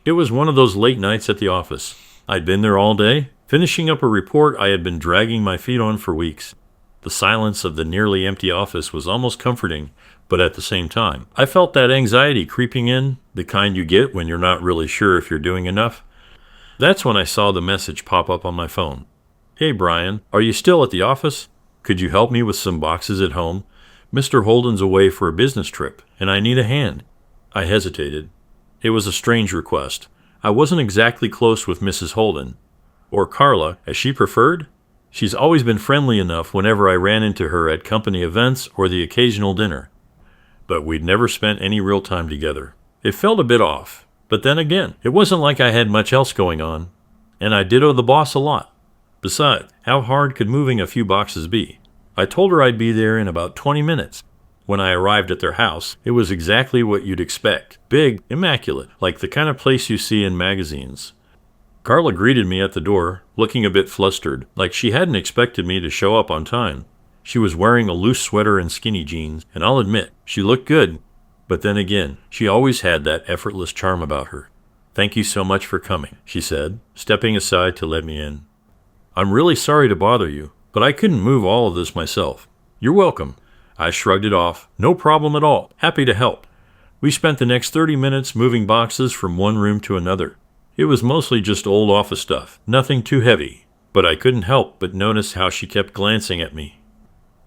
It was one of those late nights at the office. I'd been there all day, finishing up a report I had been dragging my feet on for weeks. The silence of the nearly empty office was almost comforting, but at the same time, I felt that anxiety creeping in, the kind you get when you're not really sure if you're doing enough. That's when I saw the message pop up on my phone. "Hey Brian, are you still at the office? Could you help me with some boxes at home? Mr. Holden's away for a business trip, and I need a hand." I hesitated. It was a strange request. I wasn't exactly close with Mrs. Holden, or Carla, as she preferred. She's always been friendly enough whenever I ran into her at company events or the occasional dinner. But we'd never spent any real time together. It felt a bit off, but then again, it wasn't like I had much else going on, and I did owe the boss a lot. Besides, how hard could moving a few boxes be? I told her I'd be there in about 20 minutes. When I arrived at their house, it was exactly what you'd expect. Big, immaculate, like the kind of place you see in magazines. Carla greeted me at the door, looking a bit flustered, like she hadn't expected me to show up on time. She was wearing a loose sweater and skinny jeans, and I'll admit, she looked good. But then again, she always had that effortless charm about her. "Thank you so much for coming," she said, stepping aside to let me in. "I'm really sorry to bother you, but I couldn't move all of this myself." "You're welcome." I shrugged it off. "No problem at all. Happy to help." We spent the next 30 minutes moving boxes from one room to another. It was mostly just old office stuff, nothing too heavy, but I couldn't help but notice how she kept glancing at me.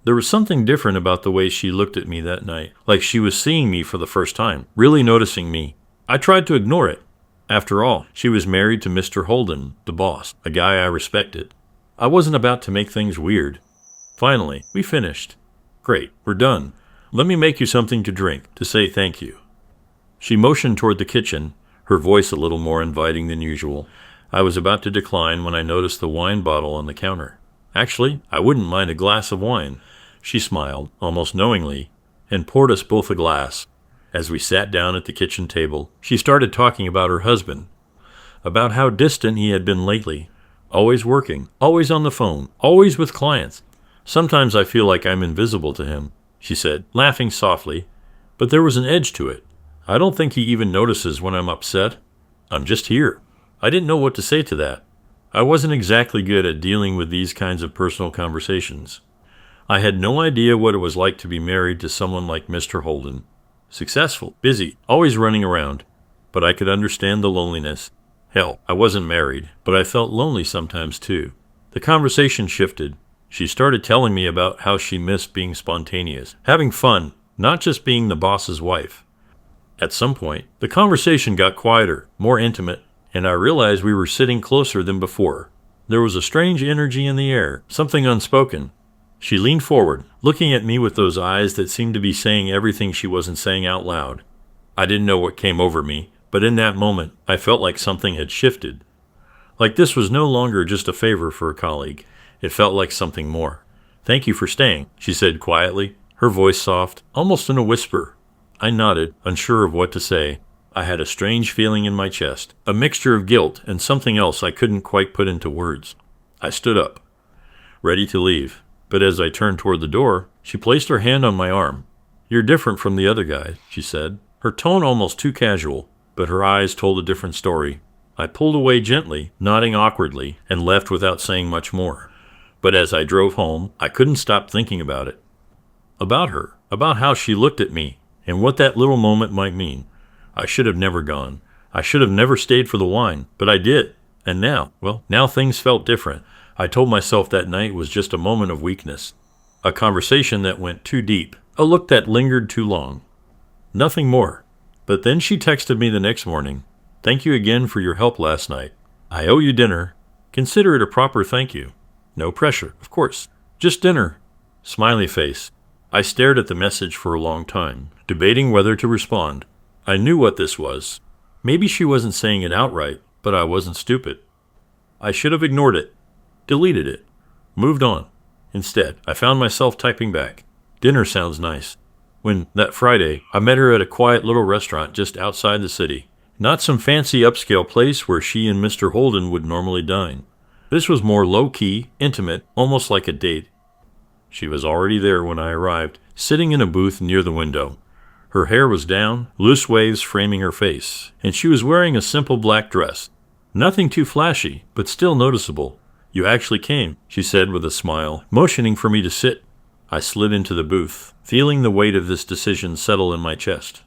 There was something different about the way she looked at me that night, like she was seeing me for the first time, really noticing me. I tried to ignore it. After all, she was married to Mr. Holden, the boss, a guy I respected. I wasn't about to make things weird. Finally, we finished. "Great, we're done. Let me make you something to drink, to say thank you." She motioned toward the kitchen, her voice a little more inviting than usual. I was about to decline when I noticed the wine bottle on the counter. "Actually, I wouldn't mind a glass of wine." She smiled, almost knowingly, and poured us both a glass. As we sat down at the kitchen table, she started talking about her husband, about how distant he had been lately. Always working, always on the phone, always with clients. "Sometimes I feel like I'm invisible to him," she said, laughing softly, but there was an edge to it. "I don't think he even notices when I'm upset. I'm just here." I didn't know what to say to that. I wasn't exactly good at dealing with these kinds of personal conversations. I had no idea what it was like to be married to someone like Mr. Holden. Successful, busy, always running around. But I could understand the loneliness. Hell, I wasn't married, but I felt lonely sometimes too. The conversation shifted. She started telling me about how she missed being spontaneous, having fun, not just being the boss's wife. At some point, the conversation got quieter, more intimate, and I realized we were sitting closer than before. There was a strange energy in the air, something unspoken. She leaned forward, looking at me with those eyes that seemed to be saying everything she wasn't saying out loud. I didn't know what came over me, but in that moment, I felt like something had shifted. Like this was no longer just a favor for a colleague. It felt like something more. "Thank you for staying," she said quietly, her voice soft, almost in a whisper. I nodded, unsure of what to say. I had a strange feeling in my chest, a mixture of guilt and something else I couldn't quite put into words. I stood up, ready to leave, but as I turned toward the door, she placed her hand on my arm. "You're different from the other guys," she said, her tone almost too casual, but her eyes told a different story. I pulled away gently, nodding awkwardly, and left without saying much more. But as I drove home, I couldn't stop thinking about it. About her, about how she looked at me, and what that little moment might mean. I should have never gone. I should have never stayed for the wine, but I did. And now, now things felt different. I told myself that night was just a moment of weakness. A conversation that went too deep. A look that lingered too long. Nothing more. But then she texted me the next morning. "Thank you again for your help last night. I owe you dinner. Consider it a proper thank you. No pressure, of course. Just dinner." Smiley face. I stared at the message for a long time, debating whether to respond. I knew what this was. Maybe she wasn't saying it outright, but I wasn't stupid. I should have ignored it, deleted it, moved on. Instead, I found myself typing back. "Dinner sounds nice." When, that Friday, I met her at a quiet little restaurant just outside the city. Not some fancy upscale place where she and Mr. Holden would normally dine. This was more low-key, intimate, almost like a date. She was already there when I arrived, sitting in a booth near the window. Her hair was down, loose waves framing her face, and she was wearing a simple black dress. Nothing too flashy, but still noticeable. "You actually came," she said with a smile, motioning for me to sit. I slid into the booth, feeling the weight of this decision settle in my chest.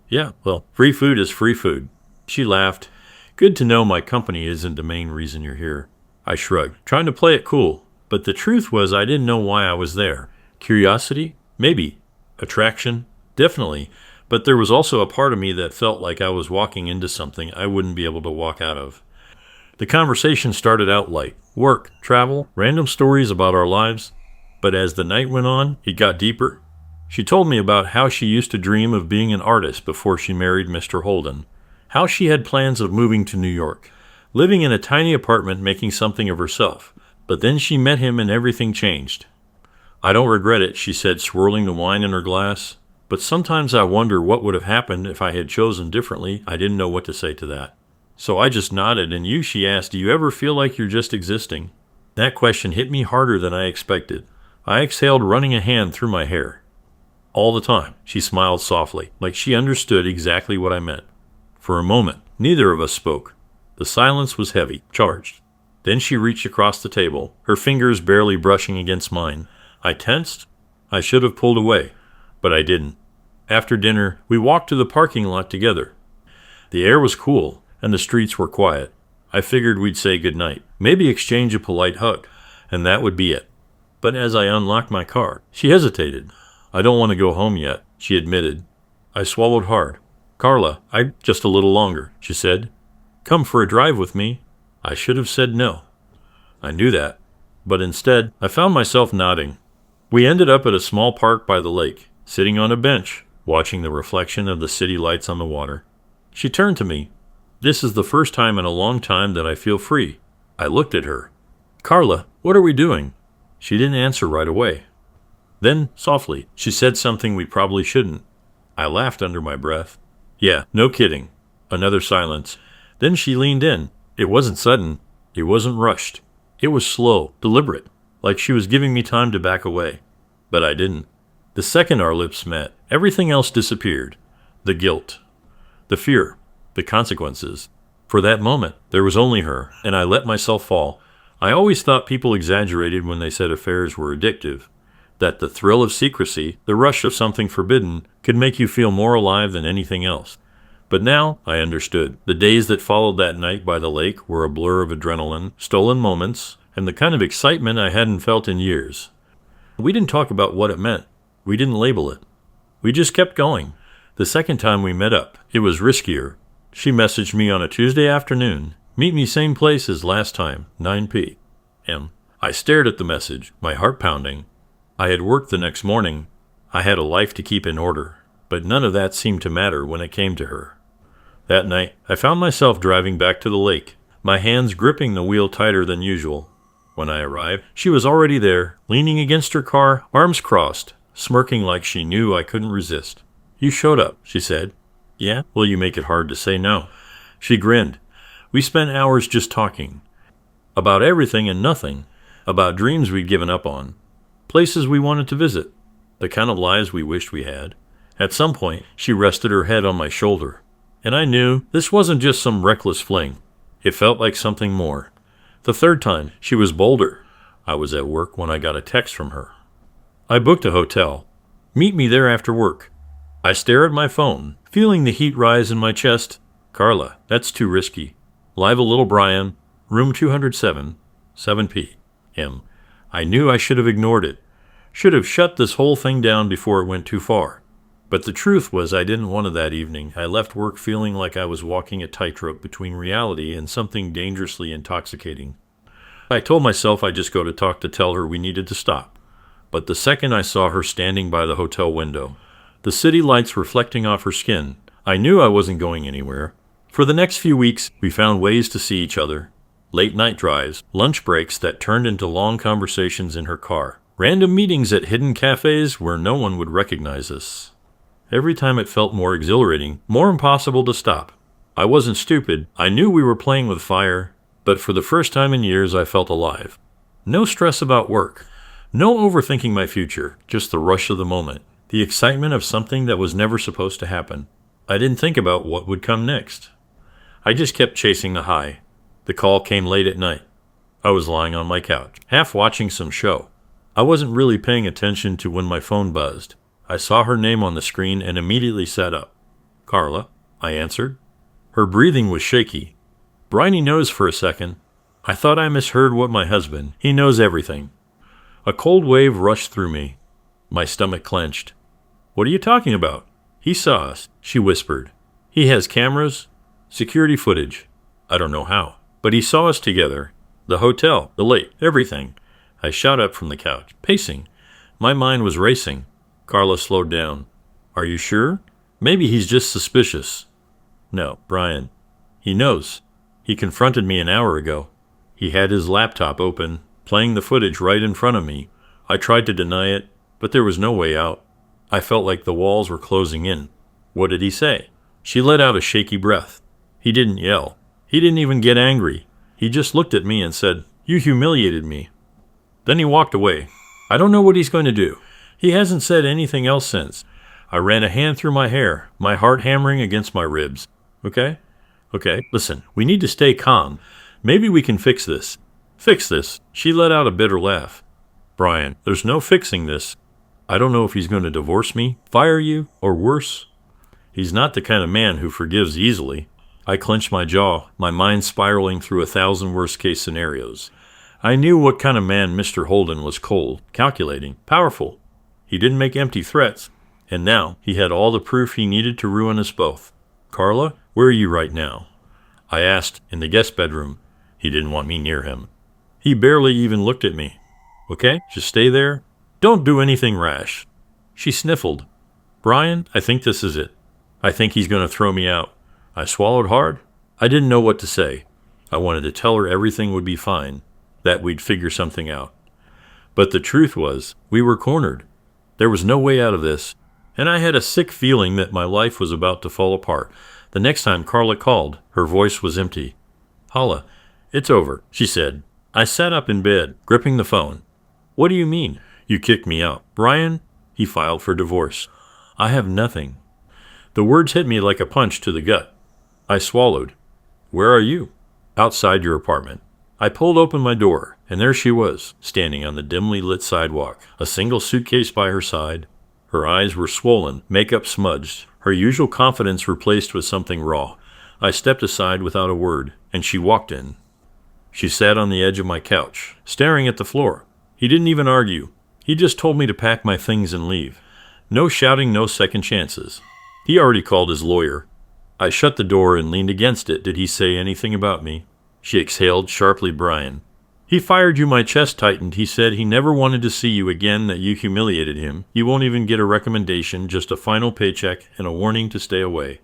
"Yeah, well, free food is free food." She laughed. "Good to know my company isn't the main reason you're here." I shrugged, trying to play it cool, but the truth was I didn't know why I was there. Curiosity? Maybe. Attraction? Definitely. But there was also a part of me that felt like I was walking into something I wouldn't be able to walk out of. The conversation started out light. Work, travel, random stories about our lives. But as the night went on, it got deeper. She told me about how she used to dream of being an artist before she married Mr. Holden. How she had plans of moving to New York, living in a tiny apartment making something of herself. But then she met him and everything changed. "I don't regret it," she said, swirling the wine in her glass. "But sometimes I wonder what would have happened if I had chosen differently." I didn't know what to say to that. So I just nodded. "And you," she asked, "do you ever feel like you're just existing?" That question hit me harder than I expected. I exhaled, running a hand through my hair. "All the time," she smiled softly, like she understood exactly what I meant. For a moment, neither of us spoke. The silence was heavy, charged. Then she reached across the table, her fingers barely brushing against mine. I tensed. I should have pulled away, but I didn't. After dinner, we walked to the parking lot together. The air was cool, and the streets were quiet. I figured we'd say goodnight, maybe exchange a polite hug, and that would be it. But as I unlocked my car, she hesitated. "I don't want to go home yet," she admitted. I swallowed hard. "Carla, just a little longer," she said. "Come for a drive with me." I should have said no. I knew that, but instead, I found myself nodding. We ended up at a small park by the lake, sitting on a bench, watching the reflection of the city lights on the water. She turned to me. "This is the first time in a long time that I feel free." I looked at her. "Carla, what are we doing?" She didn't answer right away. Then, softly, she said something we probably shouldn't. I laughed under my breath. "Yeah, no kidding." Another silence. Then she leaned in. It wasn't sudden. It wasn't rushed. It was slow, deliberate, like she was giving me time to back away. But I didn't. The second our lips met, everything else disappeared. The guilt, the fear, the consequences. For that moment, there was only her, and I let myself fall. I always thought people exaggerated when they said affairs were addictive, that the thrill of secrecy, the rush of something forbidden, could make you feel more alive than anything else. But now I understood. The days that followed that night by the lake were a blur of adrenaline, stolen moments, and the kind of excitement I hadn't felt in years. We didn't talk about what it meant. We didn't label it. We just kept going. The second time we met up, it was riskier. She messaged me on a Tuesday afternoon. "Meet me same place as last time, 9 p.m. I stared at the message, my heart pounding. I had work the next morning. I had a life to keep in order. But none of that seemed to matter when it came to her. That night, I found myself driving back to the lake, my hands gripping the wheel tighter than usual. When I arrived, she was already there, leaning against her car, arms crossed, smirking like she knew I couldn't resist. "You showed up," she said. "Yeah? Well, you make it hard to say no." She grinned. We spent hours just talking. About everything and nothing. About dreams we'd given up on. Places we wanted to visit. The kind of lives we wished we had. At some point, she rested her head on my shoulder. And I knew this wasn't just some reckless fling. It felt like something more. The third time, she was bolder. I was at work when I got a text from her. I booked a hotel. "Meet me there after work." I stare at my phone, feeling the heat rise in my chest. "Carla, that's too risky. Live a Little Brian, room 207, 7 p.m. I knew I should have ignored it. Should have shut this whole thing down before it went too far. But the truth was I didn't want it that evening. I left work feeling like I was walking a tightrope between reality and something dangerously intoxicating. I told myself I'd just go to talk to tell her we needed to stop. But the second I saw her standing by the hotel window, the city lights reflecting off her skin, I knew I wasn't going anywhere. For the next few weeks, we found ways to see each other. Late night drives, lunch breaks that turned into long conversations in her car, random meetings at hidden cafes where no one would recognize us. Every time it felt more exhilarating, more impossible to stop. I wasn't stupid. I knew we were playing with fire, but for the first time in years I felt alive. No stress about work. No overthinking my future, just the rush of the moment. The excitement of something that was never supposed to happen. I didn't think about what would come next. I just kept chasing the high. The call came late at night. I was lying on my couch, half watching some show. I wasn't really paying attention to when my phone buzzed. I saw her name on the screen and immediately sat up. "Carla," I answered. Her breathing was shaky. "Briny knows for a second." I thought I misheard what my husband. He knows everything. A cold wave rushed through me. My stomach clenched. "What are you talking about?" "He saw us," she whispered. "He has cameras, security footage. I don't know how, but he saw us together. The hotel, the lake, everything." I shot up from the couch, pacing. My mind was racing. Carla slowed down. "Are you sure? Maybe he's just suspicious." "No, Brian. He knows. He confronted me an hour ago. He had his laptop open, playing the footage right in front of me. I tried to deny it, but there was no way out. I felt like the walls were closing in." "What did he say?" She let out a shaky breath. "He didn't yell. He didn't even get angry. He just looked at me and said, 'You humiliated me.' Then he walked away. I don't know what he's going to do. He hasn't said anything else since." I ran a hand through my hair, my heart hammering against my ribs. Okay, listen, we need to stay calm. Maybe we can fix this." "Fix this?" She let out a bitter laugh. "Brian, there's no fixing this. I don't know if he's going to divorce me, fire you, or worse. He's not the kind of man who forgives easily." I clenched my jaw, my mind spiraling through 1,000 worst-case scenarios. I knew what kind of man Mr. Holden was: cold, calculating, powerful. He didn't make empty threats, and now he had all the proof he needed to ruin us both. "Carla, where are you right now?" I asked. "In the guest bedroom." He didn't want me near him. He barely even looked at me. "Okay, just stay there. Don't do anything rash." She sniffled. "Brian, I think this is it. I think he's going to throw me out." I swallowed hard. I didn't know what to say. I wanted to tell her everything would be fine, that we'd figure something out. But the truth was, we were cornered. There was no way out of this, and I had a sick feeling that my life was about to fall apart. The next time Carla called, her voice was empty. "Hala, it's over," she said. I sat up in bed, gripping the phone. "What do you mean?" "You kicked me out." "Brian," he filed for divorce. "I have nothing." The words hit me like a punch to the gut. I swallowed. "Where are you?" "Outside your apartment." I pulled open my door, and there she was, standing on the dimly lit sidewalk, a single suitcase by her side. Her eyes were swollen, makeup smudged, her usual confidence replaced with something raw. I stepped aside without a word, and she walked in. She sat on the edge of my couch, staring at the floor. He didn't even argue. He just told me to pack my things and leave. No shouting, no second chances. He already called his lawyer. I shut the door and leaned against it. "Did he say anything about me?" She exhaled sharply. "Brian." "He fired you." My chest tightened. "He said he never wanted to see you again, that you humiliated him. You won't even get a recommendation, just a final paycheck and a warning to stay away."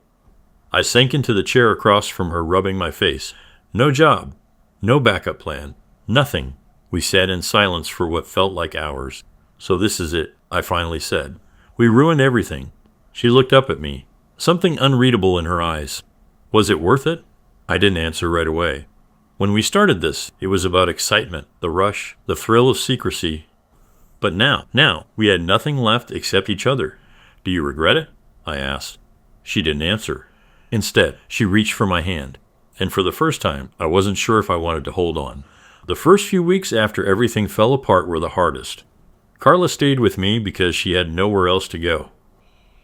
I sank into the chair across from her, rubbing my face. No job. No backup plan. Nothing. We sat in silence for what felt like hours. "So this is it," I finally said. "We ruined everything." She looked up at me, something unreadable in her eyes. "Was it worth it?" I didn't answer right away. When we started this, it was about excitement, the rush, the thrill of secrecy. But now, we had nothing left except each other. "Do you regret it?" I asked. She didn't answer. Instead, she reached for my hand, and for the first time, I wasn't sure if I wanted to hold on. The first few weeks after everything fell apart were the hardest. Carla stayed with me because she had nowhere else to go.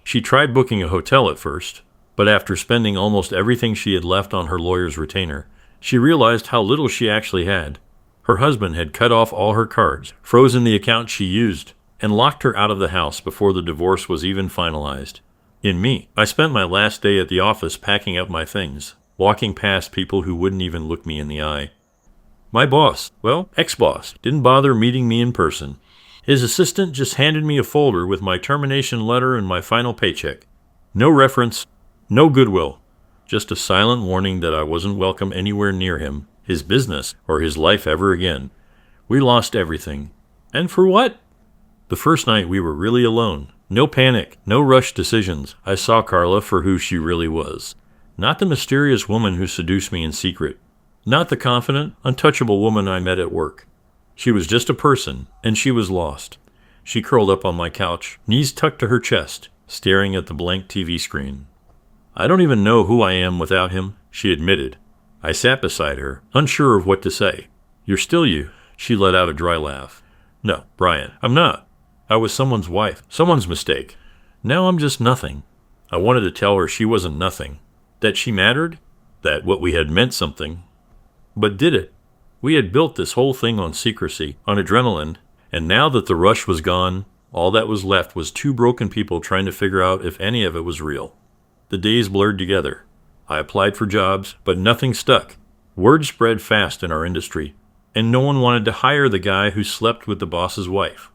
She tried booking a hotel at first, but after spending almost everything she had left on her lawyer's retainer, she realized how little she actually had. Her husband had cut off all her cards, frozen the account she used, and locked her out of the house before the divorce was even finalized. In me, I spent my last day at the office packing up my things, walking past people who wouldn't even look me in the eye. My boss, well, ex-boss, didn't bother meeting me in person. His assistant just handed me a folder with my termination letter and my final paycheck. No reference, no goodwill, just a silent warning that I wasn't welcome anywhere near him, his business, or his life ever again. We lost everything. And for what? The first night we were really alone. No panic, no rushed decisions. I saw Carla for who she really was. Not the mysterious woman who seduced me in secret. Not the confident, untouchable woman I met at work. She was just a person, and she was lost. She curled up on my couch, knees tucked to her chest, staring at the blank TV screen. I don't even know who I am without him, she admitted. I sat beside her, unsure of what to say. You're still you. She let out a dry laugh. No, Brian, I'm not. I was someone's wife, someone's mistake. Now I'm just nothing. I wanted to tell her she wasn't nothing, that she mattered, that what we had meant something. But did it? We had built this whole thing on secrecy, on adrenaline, and now that the rush was gone, all that was left was two broken people trying to figure out if any of it was real. The days blurred together. I applied for jobs, but nothing stuck. Word spread fast in our industry, and no one wanted to hire the guy who slept with the boss's wife.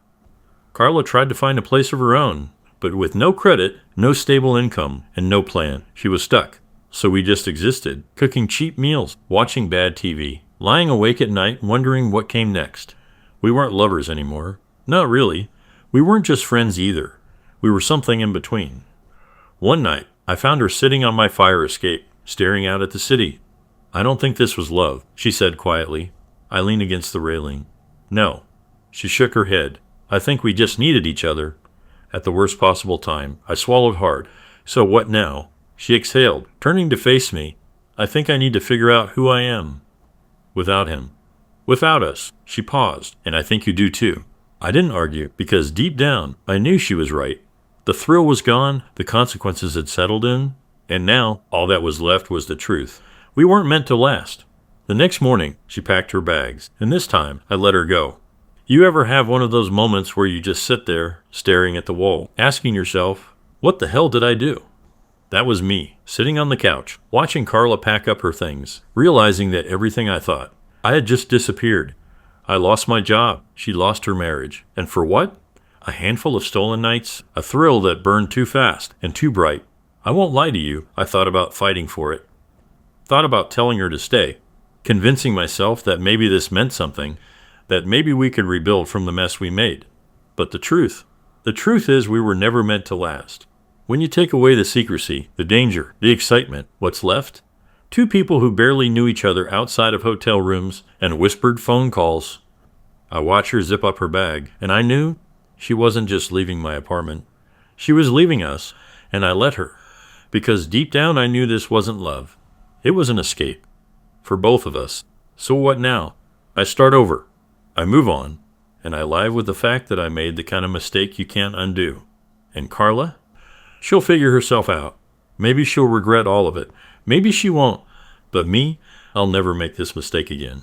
Carla tried to find a place of her own, but with no credit, no stable income, and no plan, she was stuck. So we just existed, cooking cheap meals, watching bad TV, lying awake at night wondering what came next. We weren't lovers anymore. Not really. We weren't just friends either. We were something in between. One night, I found her sitting on my fire escape, staring out at the city. I don't think this was love, she said quietly. I leaned against the railing. No. She shook her head. I think we just needed each other. At the worst possible time, I swallowed hard. So what now? She exhaled, turning to face me. I think I need to figure out who I am. Without him. Without us. She paused, and I think you do too. I didn't argue, because deep down, I knew she was right. The thrill was gone, the consequences had settled in, and now all that was left was the truth. We weren't meant to last. The next morning, she packed her bags, and this time, I let her go. You ever have one of those moments where you just sit there, staring at the wall, asking yourself, what the hell did I do? That was me, sitting on the couch, watching Carla pack up her things, realizing that everything I thought, I had just disappeared. I lost my job, she lost her marriage, and for what? A handful of stolen nights, a thrill that burned too fast and too bright. I won't lie to you, I thought about fighting for it. Thought about telling her to stay, convincing myself that maybe this meant something, that maybe we could rebuild from the mess we made. But the truth is we were never meant to last. When you take away the secrecy, the danger, the excitement, what's left? Two people who barely knew each other outside of hotel rooms and whispered phone calls. I watched her zip up her bag, and I knew she wasn't just leaving my apartment. She was leaving us, and I let her. Because deep down I knew this wasn't love. It was an escape. For both of us. So what now? I start over. I move on. And I live with the fact that I made the kind of mistake you can't undo. And Carla? She'll figure herself out. Maybe she'll regret all of it. Maybe she won't. But me, I'll never make this mistake again.